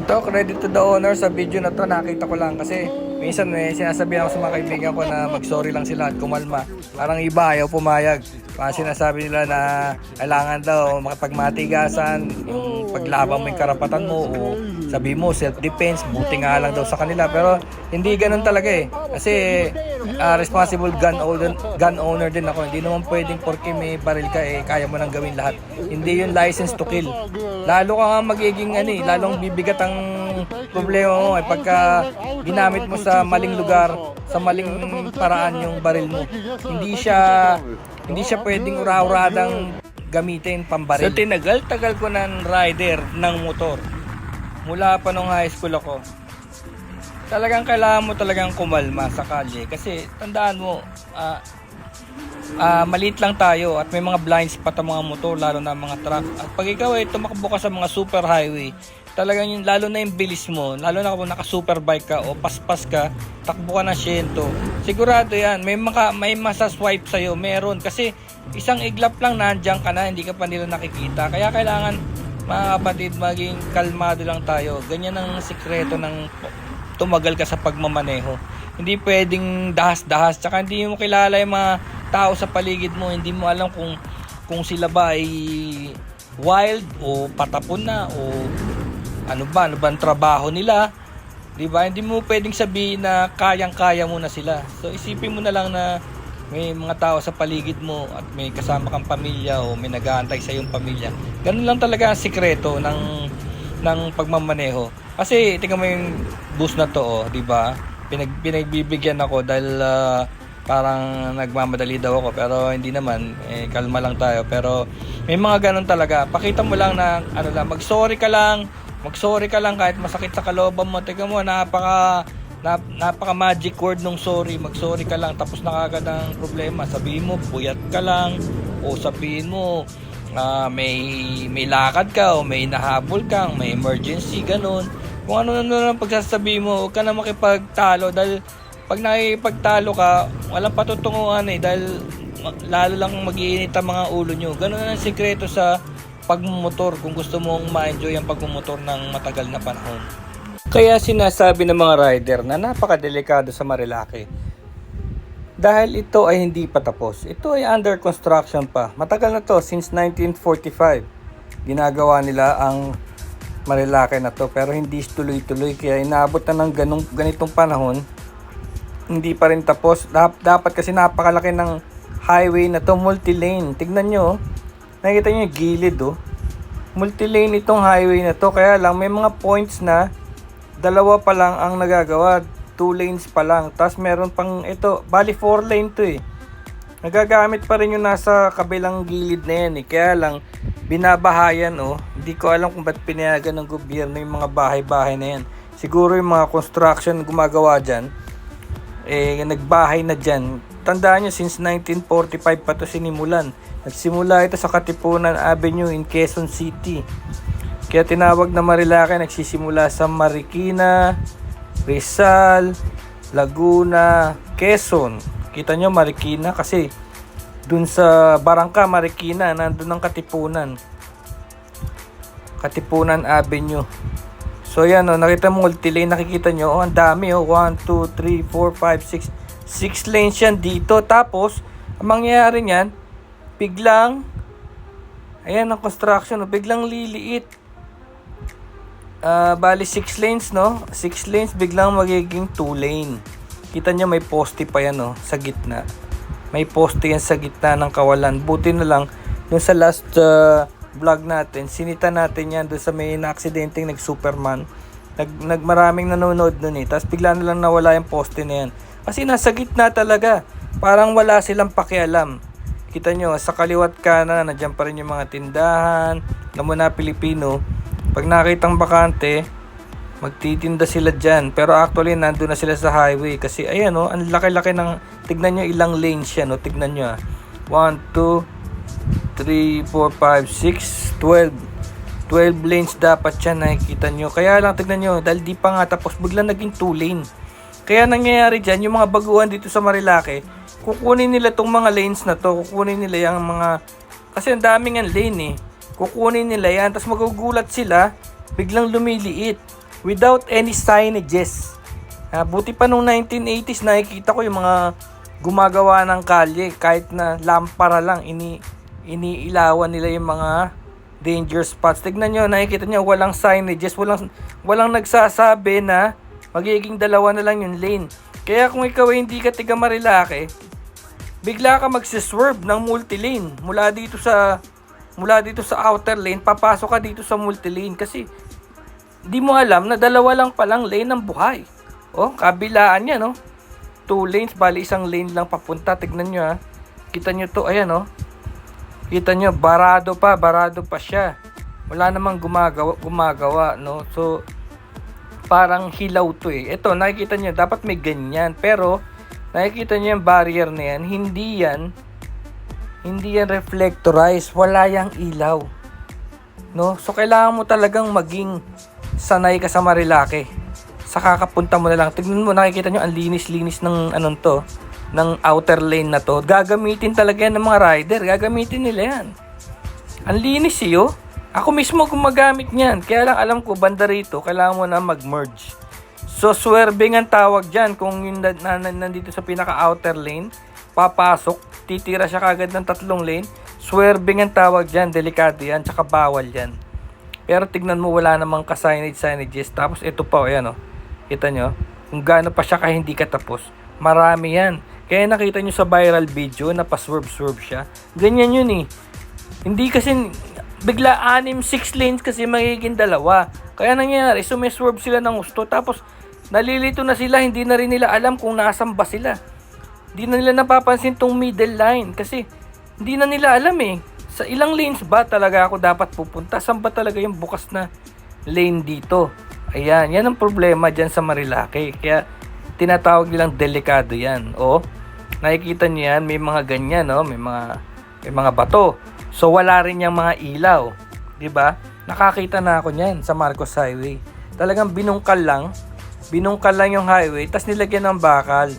Ito, credit to the owner sa video na to. Nakita ko lang kasi minsan sinasabihan ako sa mga kaibigan ko na mag-sorry lang sila at kumalma. Parang iba ayaw pumayag. Sinasabi nila na kailangan daw makipagmatigasan, yung paglaban mo yung karapatan mo o sabi mo self-defense, buti nga lang daw sa kanila. Pero hindi ganun talaga eh. Kasi responsible gun owner din ako. Hindi naman pwedeng porke may baril ka eh kaya mo nang gawin lahat. Hindi yun license to kill. Lalo ka nga magiging lalong bibigat ang problema mo eh pagka ginamit mo sa maling lugar, sa maling paraan yung baril mo. Hindi siya pwedeng ura-uradang gamitin pambaril. So tinagal-tagal ko ng rider ng motor. Mula pa nung high school ako. Talagang kailangan mo talagang kumalma sa kalye kasi tandaan mo maliit lang tayo at may mga blind spot ang mga motor lalo na mga truck. At pag ikaw ay tumakbo ka sa mga super highway, talagang yung, lalo na yung bilis mo, lalo na kung naka superbike ka o paspas ka, takbo ka na 100. Sigurado yan, may masaswipe sa'yo, meron. Kasi isang iglap lang nandiyan ka na, hindi ka pa nila nakikita. Kaya kailangan mga kapatid, maging kalmado lang tayo. Ganyan ang sikreto ng tumagal ka sa pagmamaneho. Hindi pwedeng dahas-dahas, tsaka hindi mo kilala yung mga tao sa paligid mo, hindi mo alam kung sila ba ay wild o patapon na o ano ba ang trabaho nila, 'di ba? Hindi mo pwedeng sabihin na kayang-kaya mo na sila. So isipin mo na lang na may mga tao sa paligid mo at may kasama kang pamilya o may nag-aantay sa iyong pamilya. Ganun lang talaga ang sikreto ng pagmamaneho. Kasi tingnan mo yung bus na to, 'di ba? Pinagbibigyan ako dahil parang nagmamadali daw ako pero hindi naman, kalma lang tayo. Pero may mga ganun talaga. Pakita mo lang na mag-sorry ka lang kahit masakit sa kalooban mo. Tingnan mo, napaka magic word nung sorry. Mag-sorry ka lang tapos nakagad ang problema. Sabihin mo puyat ka lang o sabihin mo may lakad ka o may nahabol kang, may emergency, ganun. Kung ano lang pagsasabi mo, huwag ka na makipagtalo dahil pag nakipagtalo ka, walang patutunguhan dahil lalo lang mag-iinit ang mga ulo nyo. Ganun na ang sikreto sa pagmumotor kung gusto mong ma-enjoy ang pagmumotor ng matagal na panahon. Kaya sinasabi ng mga rider na napakadelikado sa Marilake. Dahil ito ay hindi pa tapos. Ito ay under construction pa. Matagal na to, since 1945. Ginagawa nila ang Marilake na to pero hindi tuloy-tuloy. Kaya inaabot na ng ganitong panahon, hindi pa rin tapos. Dapat kasi napakalaki ng highway na to, multi-lane. Tignan nyo, nakikita nyo yung gilid multi-lane itong highway na to. Kaya lang may mga points na dalawa pa lang ang nagagawa, 2 lanes pa lang. Tapos meron pang ito, bali 4 lane to nagagamit pa rin yung nasa kabilang gilid na yan Kaya lang binabahayan hindi ko alam kung ba't pinayagan ng gobyerno yung mga bahay-bahay na yan. Siguro yung mga construction gumagawa dyan nagbahay na dyan. Tandaan nyo, since 1945 pa to sinimulan. Nagsimula ito sa Katipunan Avenue in Quezon City. Kaya tinawag na Marilake, nagsisimula sa Marikina, Rizal, Laguna, Quezon. Kita nyo Marikina kasi dun sa Barangka Marikina nandun ang Katipunan Avenue. So yan nakita mo multi-lane, nakikita nyo ang dami 1, 2, 3, 4, 5, 6 lanes yan dito. Tapos ang mangyayari niyan, biglang ayan ang construction biglang liliit. Bali 6 lanes 6 lanes biglang magiging 2 lane. Kita nyo may poste pa yan sa gitna. May poste yan sa gitna ng kawalan. Buti na lang dun sa last vlog natin, sinita natin yan doon sa may na-aksidenteng nag-Superman. Maraming nanonood nun Tapos bigla na lang nawala yung poste na yan. Kasi nasa gitna talaga. Parang wala silang pakialam. Kita nyo, sa kaliwat kanan, nandiyan pa rin yung mga tindahan. Alam mo na, Pilipino, pag nakitang bakante, magtitinda sila dyan. Pero actually, nandun na sila sa highway. Kasi ayan ang laki-laki ng, tignan nyo ilang lanes yan tignan nyo 1, 2, 3, 4, 5, 6, 12 lanes dapat yan, nakikita nyo. Kaya lang tignan nyo, dahil di pa nga tapos, biglang naging 2 lane. Kaya nangyayari dyan, yung mga baguhan dito sa Marilake, kukunin nila tong mga lanes na to, kukunin nila yung mga, kasi ang daming ang lane kukunin nila yan, tapos magugulat sila, biglang lumiliit. without any signages. Buti pa nung 1980s nakikita ko yung mga gumagawa ng kalye kahit na lampara lang iniilawan nila yung mga danger spots. Tignan nyo, nakikita nyo walang signages, walang nagsasabi na magiging dalawa na lang yung lane. Kaya kung ikaw ay hindi ka tiga Marilake, bigla ka magsiswerve ng multi-lane mula dito sa outer lane, papasok ka dito sa multi-lane kasi di mo alam na dalawa lang palang lane ng buhay. Kabilaan yan, 2 lanes, bali isang lane lang papunta. Tignan nyo, kita nyo to, ayan, kita nyo, barado pa siya. Wala namang gumagawa, no? So parang hilaw to Ito, nakikita nyo, dapat may ganyan, pero nakikita nyo yung barrier na yan, hindi yan reflectorized, wala yang ilaw, no? So kailangan mo talagang maging sanay ka sa Marilake. Sa kakapunta mo na lang, tignan mo, nakikita nyo ang linis-linis ng ng outer lane na to. Gagamitin talaga yan ng mga rider, gagamitin nila yan. Ang linis ako mismo gumagamit niyan, kaya lang alam ko banda rito kailangan mo na mag-merge. So swerving ang tawag dyan. Kung yung nandito sa pinaka outer lane, papasok, titira siya kagad ng 3 lane, swerving ang tawag dyan. Delikado yan, tsaka bawal yan. Pero tignan mo, wala namang signages. Tapos ito pa, ayan kita nyo kung gaano pa siya hindi katapos. Marami yan. Kaya nakita nyo sa viral video na pa-swerve siya. Ganyan yun Hindi kasi bigla 6 lanes kasi magiging 2. Kaya nangyayari, sumiswerve sila ng gusto. Tapos nalilito na sila, hindi na rin nila alam kung nasaan ba sila. Hindi na nila napapansin tong middle line kasi hindi na nila alam sa ilang lanes ba talaga ako dapat pupunta? Saan ba talaga yung bukas na lane dito? Ayan, yan ang problema dyan sa Marilake. Kaya tinatawag nilang delikado yan. Nakikita niyo yan, may mga ganyan, may mga bato. So wala rin yung mga ilaw, 'di ba? Nakakita na ako niyan sa Marcos Highway. Talagang binungkal lang yung highway, tas nilagyan ng bakal.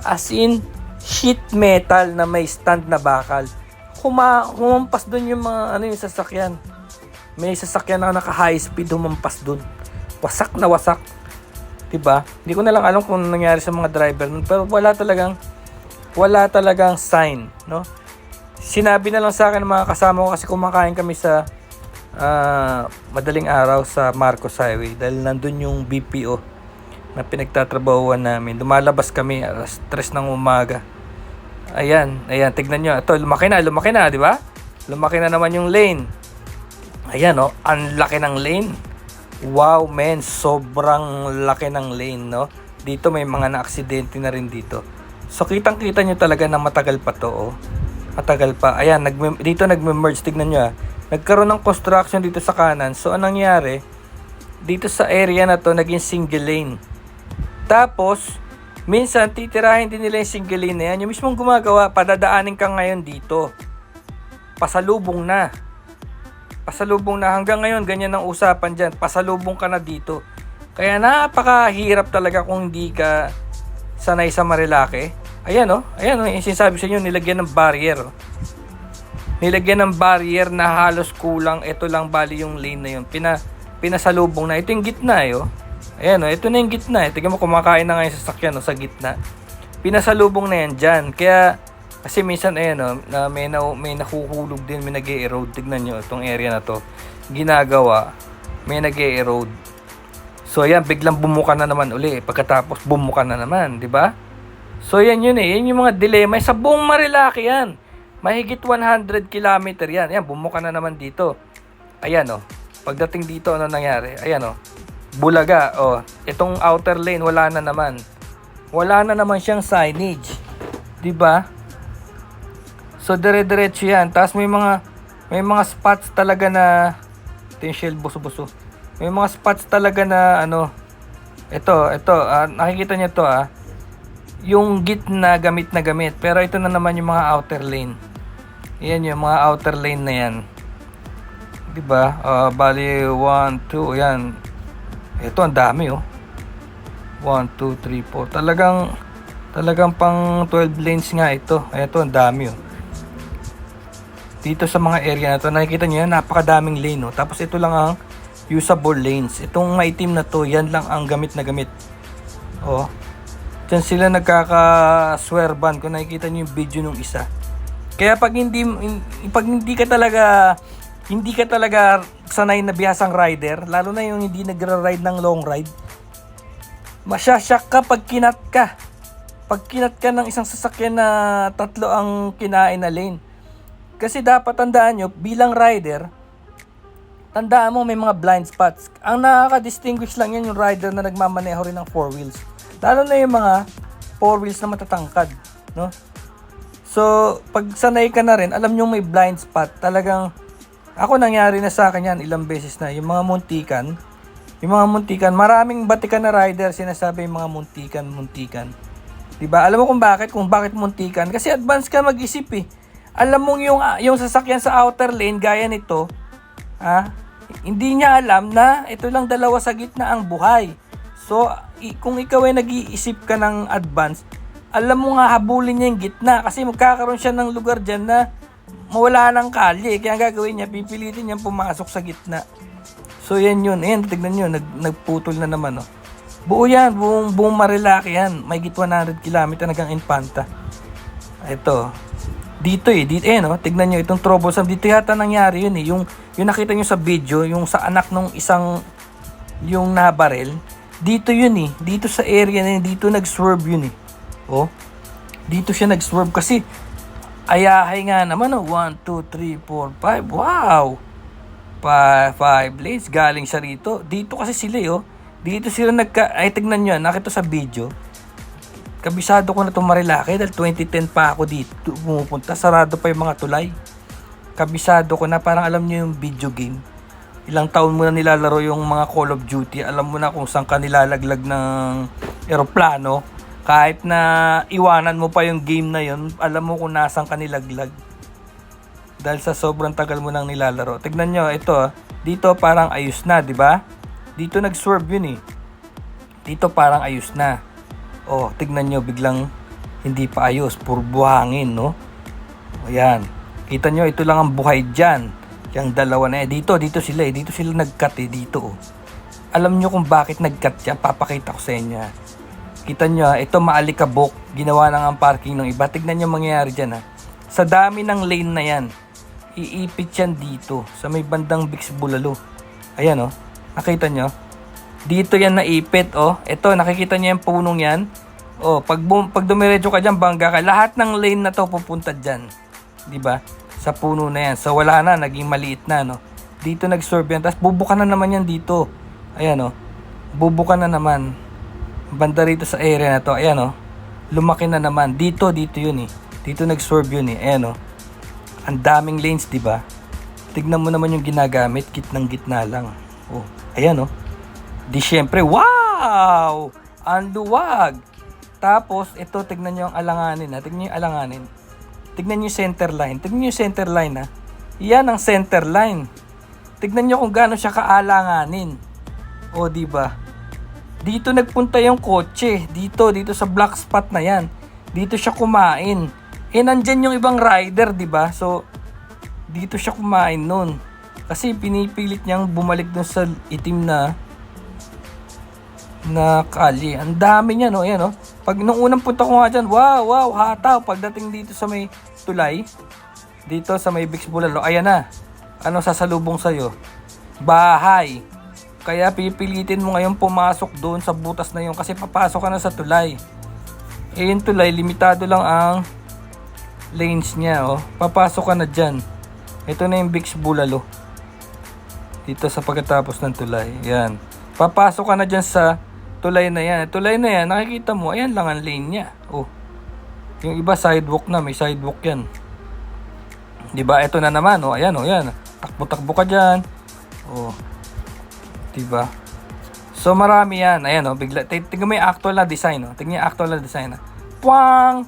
As in sheet metal na may stand na bakal. Humampas doon yung mga yung sasakyan. May sasakyan na naka high speed humampas doon. Wasak na wasak. 'Di ba? Hindi ko na lang alam kung nangyari sa mga driver nun, pero wala talagang sign, no? Sinabi na lang sa akin ng mga kasama ko kasi kumakain kami sa madaling araw sa Marcos Highway dahil nandun yung BPO na pinagtatrabahuan namin. Lumalabas kami alas 3 ng umaga. Ayan, tignan nyo. Ito, lumaki na, di ba? Lumaki na naman yung lane. Ayan, ang laki ng lane. Wow, man, sobrang laki ng lane, no? Dito may mga na-aksidente na rin dito. So, kitang-kita nyo talaga na matagal pa to, Matagal pa. Ayan, dito nagme-merge. Tignan nyo Nagkaroon ng construction dito sa kanan. So, anong nangyari? Dito sa area na to, naging single lane. Tapos, minsan, titirahin din nila yung single lane na yan. Yung mismong gumagawa, padadaanin ka ngayon dito. Pasalubong na. Hanggang ngayon, ganyan ang usapan dyan. Pasalubong ka na dito. Kaya napakahirap talaga kung hindi ka sanay sa Marilake. Ayan yung sinasabi sa inyo, nilagyan ng barrier. Nilagyan ng barrier na halos kulang. Ito lang bali yung lane na yun. Pinasalubong na. Ito yung gitna Ayan ito na yung gitna Tingnan mo, kumakain na nga yung sasakyan sa gitna. Pinasalubong na yan dyan. Kaya, kasi minsan na may nahuhulog din, may nag-e-erode. Tignan nyo, itong area na to. Ginagawa, may nag-e-erode. So ayan, biglang bumuka na naman uli. Pagkatapos bumuka na naman, di ba? So yan yun yan yung mga dilema. Sa buong Marilake yan. Mahigit 100 kilometer yan. Ayan, bumuka na naman dito. Ayan pagdating dito, ano nangyari? Ayan Bulaga. Itong outer lane, wala na naman. Wala na naman siyang signage. Diba? So dire-diretso yan. Tapos may mga spots talaga na potential buso-buso. May mga spots talaga na ito, nakikita niyo to yung gitna gamit na gamit. Pero ito na naman yung mga outer lane. Yan yung mga outer lane na yan. Diba? Bali 1, 2, yan. Ito ang dami 1, 2, 3, 4. Talagang pang 12 lanes nga ito. Ito ang dami Dito sa mga area na to, nakikita niyo yan, napakadaming lane Tapos ito lang ang usable lanes. Itong maitim na to, yan lang ang gamit na gamit. Oh. Diyan sila nagkaka-swerban kung nakikita niyo yung video nung isa. Kaya pag hindi ka talaga sanay na bihasang rider, lalo na yung hindi nagra-ride ng long ride, masyasyak ka pag kinat ka. Pag kinat ka ng isang sasakyan na 3 ang kinain na lane. Kasi dapat tandaan nyo, bilang rider, tandaan mo may mga blind spots. Ang nakaka-distinguish lang yan yung rider na nagmamaneho rin ng 4 wheels. Lalo na yung mga 4 wheels na matatangkad, no? So, pag sanay ka na rin, alam nyo may blind spot. Talagang, ako nangyari na sa akin yan ilang beses na. Yung mga muntikan, maraming batikan na rider sinasabi yung mga muntikan. Diba? Alam mo kung bakit muntikan? Kasi advance ka mag-isip eh. Alam mong yung sasakyan sa outer lane, gaya nito, hindi niya alam na ito lang dalawa sa gitna ang buhay. So, kung ikaw ay nag-iisip ka ng advance, alam mo nga habulin niya yung gitna kasi magkakaroon siya ng lugar dyan na mawala ng kalye. Kaya ang gagawin niya, pipilitin niya pumasok sa gitna. So, yan yun. Ayan, tignan nyo, nagputol na naman. Oh. Buo yan, buong Marilaki yan. May 100 km hanggang Infanta. Ito. Dito no? Tignan nyo, itong troublesome. Dito yata nangyari yun eh. Yung nakita nyo sa video, yung sa anak nung isang, yung nabarel. Dito yun eh. Dito sa area na yun, dito nag-swerve yun eh. Oh. Dito siya nag-swerve kasi ayahay nga naman oh. 1, 2, 3, 4, 5. Wow! 5 lanes. Galing siya rito. Dito kasi sila oh. Dito sila ay tignan nyo, nakita sa video. Kabisado ko na itong Marilaki dahil 2010 pa ako dito pumupunta. Sarado pa yung mga tulay. Kabisado ko na, parang alam nyo yung video game. Ilang taon mo na nilalaro yung mga Call of Duty. Alam mo na kung saan ka nilalaglag ng eroplano. Kahit na iwanan mo pa yung game na yun, alam mo kung nasaan ka nilaglag. Dahil sa sobrang tagal mo nang nilalaro. Tignan nyo, ito. Dito parang ayos na, di ba? Dito nag-swerve yun eh. Dito parang ayos na. Oh, tignan nyo, biglang hindi pa ayos. Puro buhangin, no? Ayan. Kita nyo, ito lang ang buhay dyan. Yung dalawa na dito sila eh. Dito sila nag-cut eh. Dito oh. Alam nyo kung bakit nag-cut yan? Papakita ko sa inyo. Kita nyo, ito maalikabok. Ginawa na ang parking ng iba. Tignan nyo mangyayari dyan ha. Sa dami ng lane na yan, iipit yan dito. Sa may bandang Bix Bulalo. Ayan oh. Nakita nyo? Dito yan naipit, oh. Ito, nakikita niyo yung punong yan. Oh, pag dumiretso ka diyan, bangga ka. Lahat ng lane na to pupunta diyan. 'Di ba? Sa puno na yan. So wala na, naging maliit na, no. Dito nag-swerve yan. Tapos bubuka na naman yan dito. Ayan, oh. Bubuka na naman. Banda rito sa area na to. Ayan, oh. Lumaki na naman. Dito yun eh. Dito nag-swerve yun eh. Ayan, oh. Ang daming lanes, 'di ba? Tignan mo naman yung ginagamit, gitnang-gitna lang. Oh, ayan, oh. Di syempre, wow! Ang luwag! Tapos, ito, tignan nyo ang alanganin, ha? Tignan nyo yung alanganin. Tignan nyo yung center line. Tignan nyo yung center line, ha? Yan ang center line. Tignan nyo kung gaano siya kaalanganin. O, diba? Dito nagpunta yung kotse. Dito sa black spot na yan. Dito siya kumain. Eh, nandyan yung ibang rider, diba? So, dito siya kumain nun. Kasi pinipilit niyang bumalik dun sa itim na kalye. Ang dami niya, no? Ayan, no? Pag nung unang punta ko nga dyan, wow, hataw. Pagdating dito sa may tulay, dito sa may Bix Bulalo, ayan na. Ano sasalubong sa'yo? Bahay. Kaya pipilitin mo ngayon pumasok doon sa butas na yun kasi papasok ka na sa tulay. Eh, yung tulay, limitado lang ang lanes niya, oh. Papasok ka na dyan. Ito na yung Bix Bulalo. Dito sa pagkatapos ng tulay. Ayan. Papasok ka na dyan sa tulay na yan. Tulay na yan, nakikita mo, ayan lang ang lane niya. Oh. Yung iba sidewalk na, may sidewalk yan. Diba? Ito na naman, oh. Ayan, oh, ayan. Takbo-takbo ka dyan. Oh. Diba? So, marami yan. Ayan, oh. Bigla. Tingnan mo yung actual na design, oh. Tingnan yung actual na design, ah. Puwang!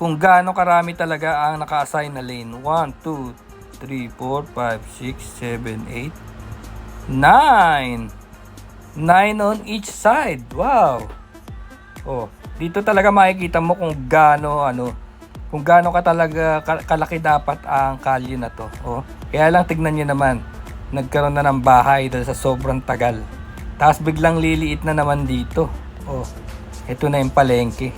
Kung gaano karami talaga ang naka-assign na lane. 1, 2, 3, 4, 5, 6, 7, 8, 9. 9 on each side. Wow. Oh, dito talaga makikita mo kung gaano kung gaano ka talaga kalaki dapat ang kalye na to. Oh, kaya lang tignan niyo naman. nagkaroon na ng bahay dahil sa sobrang tagal. Tapos biglang liliit na naman dito. Oh, ito na yung palengke.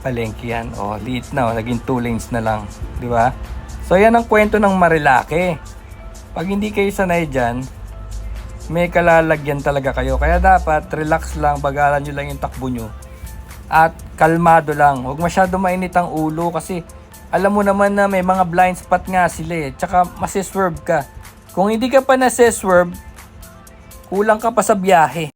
Palengke yan. Oh, liit na. Oh, naging 2 lanes na lang. Di ba? So, yan ang kwento ng Marilake. Pag hindi kayo sanay dyan, may kalalagyan talaga kayo. Kaya dapat relax lang, bagalan nyo lang yung takbo nyo. At kalmado lang. Huwag masyado mainit ang ulo kasi alam mo naman na may mga blind spot nga sila eh. Tsaka masiswerve ka. Kung hindi ka pa nasiswerve, kulang ka pa sa biyahe.